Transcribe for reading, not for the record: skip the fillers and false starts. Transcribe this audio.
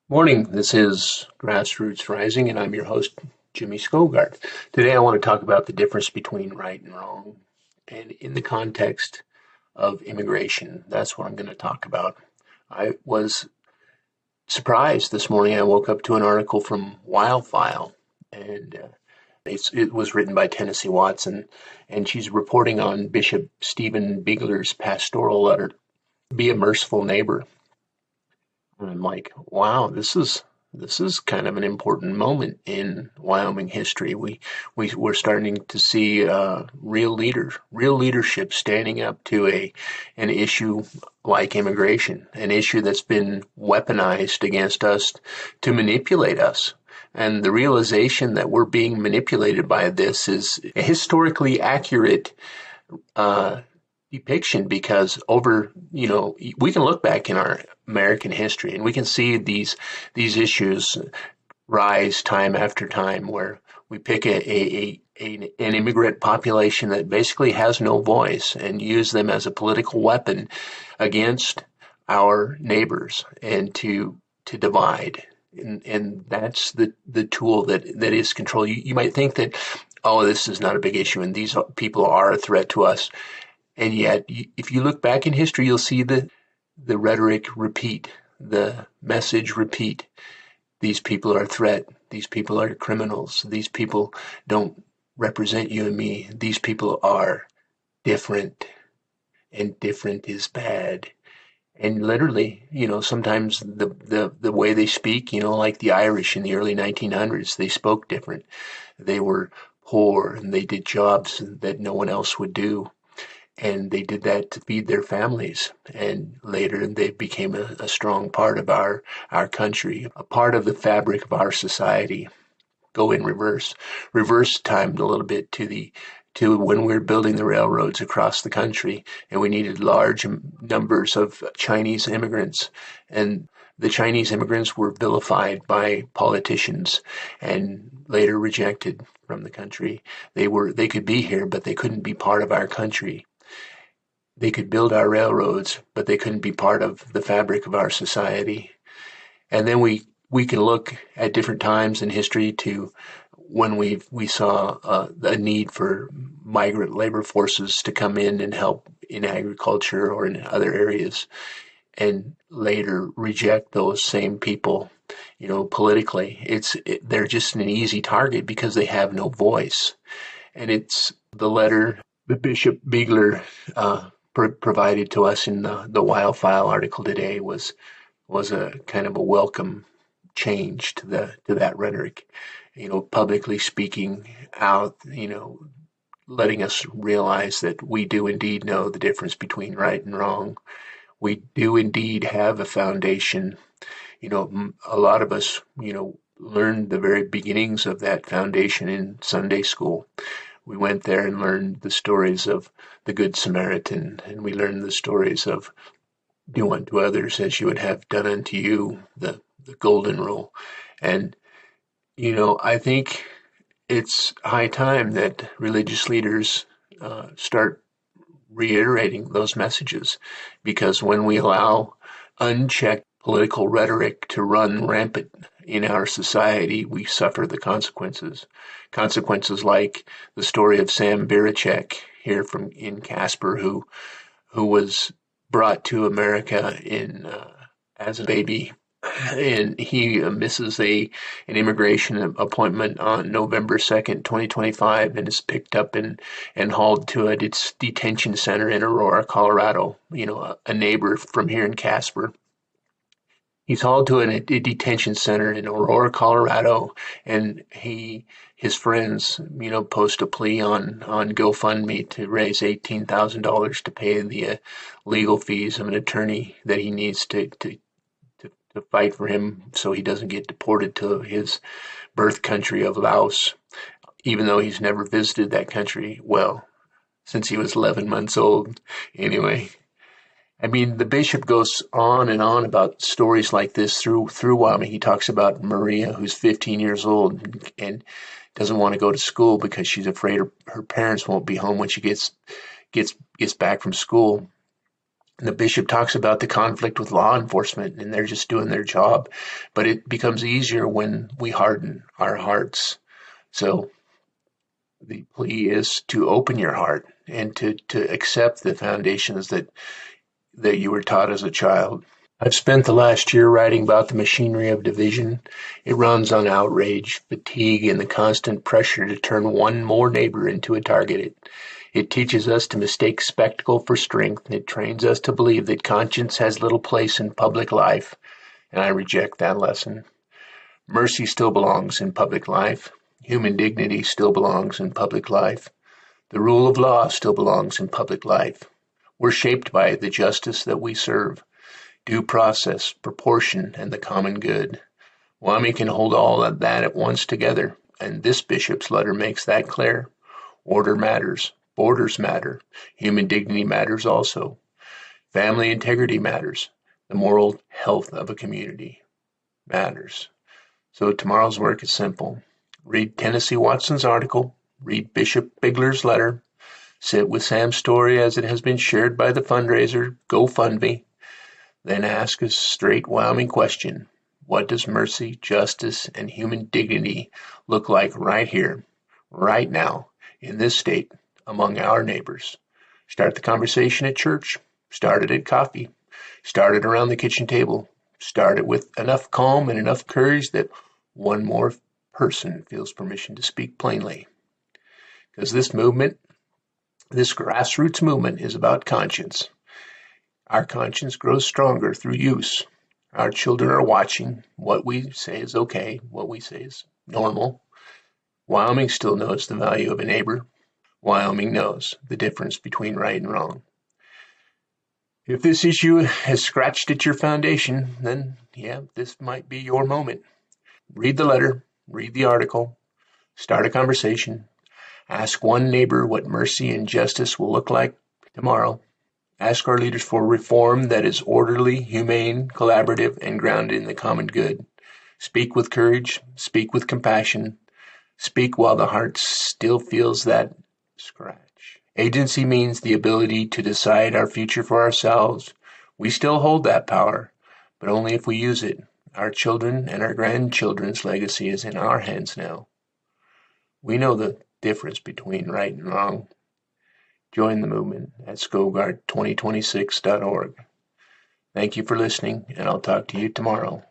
Morning, this is Grassroots Rising, and I'm your host, Jimmy Skogard. Today I want to talk about the difference between right and wrong, and in the context of immigration. That's what I'm going to talk about. I was surprised this morning. I woke up to an article from Wildfile, and it was written by Tennessee Watson, and she's reporting on Bishop Stephen Bigler's pastoral letter, Be a Merciful Neighbor. And I'm like, wow, this is kind of an important moment in Wyoming history. We're starting to see real leadership standing up to an issue like immigration, an issue that's been weaponized against us to manipulate us. And the realization that we're being manipulated by this is a historically accurate uh, depiction because we can look back in our American history and we can see these issues rise time after time where we pick an immigrant population that basically has no voice and use them as a political weapon against our neighbors and to divide. And that's the tool that is control. You might think that, oh, this is not a big issue and these people are a threat to us. And yet, if you look back in history, you'll see the rhetoric repeat, the message repeat. These people are a threat. These people are criminals. These people don't represent you and me. These people are different, and different is bad. And literally, sometimes the way they speak, like the Irish in the early 1900s, they spoke different. They were poor and they did jobs that no one else would do. And they did that to feed their families. And later they became a strong part of our country, a part of the fabric of our society. Go in reverse time a little bit to when we were building the railroads across the country and we needed large numbers of Chinese immigrants. And the Chinese immigrants were vilified by politicians and later rejected from the country. They could be here, but they couldn't be part of our country. They could build our railroads, but they couldn't be part of the fabric of our society. And then we can look at different times in history to when we saw a need for migrant labor forces to come in and help in agriculture or in other areas, and later reject those same people, politically. They're just an easy target because they have no voice. And it's the letter the Bishop Bigler provided to us in the Wildfile article today was a kind of a welcome change to that rhetoric. Publicly speaking out, letting us realize that we do indeed know the difference between right and wrong. We do indeed have a foundation. A lot of us, learned the very beginnings of that foundation in Sunday school. We went there and learned the stories of the Good Samaritan, and we learned the stories of do unto others as you would have done unto you, the golden rule. And, I think it's high time that religious leaders start reiterating those messages, because when we allow unchecked political rhetoric to run rampant in our society, we suffer the consequences. Consequences like the story of Sam Birachek here in Casper, who was brought to America as a baby, and he misses an immigration appointment on November 2nd, 2025, and is picked up and hauled to a detention center in Aurora, Colorado. A neighbor from here in Casper. He's hauled to a detention center in Aurora, Colorado, and his friends, post a plea on GoFundMe to raise $18,000 to pay the legal fees of an attorney that he needs to fight for him so he doesn't get deported to his birth country of Laos, even though he's never visited that country, well, since he was 11 months old. Anyway, I mean, the bishop goes on and on about stories like this through Wyoming. He talks about Maria, who's 15 years old and doesn't want to go to school because she's afraid her parents won't be home when she gets back from school. The bishop talks about the conflict with law enforcement, and they're just doing their job. But it becomes easier when we harden our hearts. So the plea is to open your heart and to accept the foundations that you were taught as a child. I've spent the last year writing about the machinery of division. It runs on outrage, fatigue, and the constant pressure to turn one more neighbor into a target. It teaches us to mistake spectacle for strength, and it trains us to believe that conscience has little place in public life, and I reject that lesson. Mercy still belongs in public life. Human dignity still belongs in public life. The rule of law still belongs in public life. We're shaped by the justice that we serve. Due process, proportion, and the common good. Wyoming can hold all of that at once together, and this bishop's letter makes that clear. Order matters. Borders matter. Human dignity matters also. Family integrity matters. The moral health of a community matters. So tomorrow's work is simple. Read Tennessee Watson's article. Read Bishop Bigler's letter. Sit with Sam's story as it has been shared by the fundraiser GoFundMe. Then ask a straight Wyoming question. What does mercy, justice, and human dignity look like right here, right now, in this state, among our neighbors? Start the conversation at church. Start it at coffee. Start it around the kitchen table. Start it with enough calm and enough courage that one more person feels permission to speak plainly. Because this movement, this grassroots movement, is about conscience. Our conscience grows stronger through use. Our children are watching. What we say is okay. What we say is normal. Wyoming still knows the value of a neighbor. Wyoming knows the difference between right and wrong. If this issue has scratched at your foundation, then yeah, this might be your moment. Read the letter. Read the article. Start a conversation. Ask one neighbor what mercy and justice will look like tomorrow. Ask our leaders for reform that is orderly, humane, collaborative, and grounded in the common good. Speak with courage. Speak with compassion. Speak while the heart still feels that scratch. Agency means the ability to decide our future for ourselves. We still hold that power, but only if we use it. Our children and our grandchildren's legacy is in our hands now. We know the difference between right and wrong. Join the movement at skogard2026.org. Thank you for listening, and I'll talk to you tomorrow.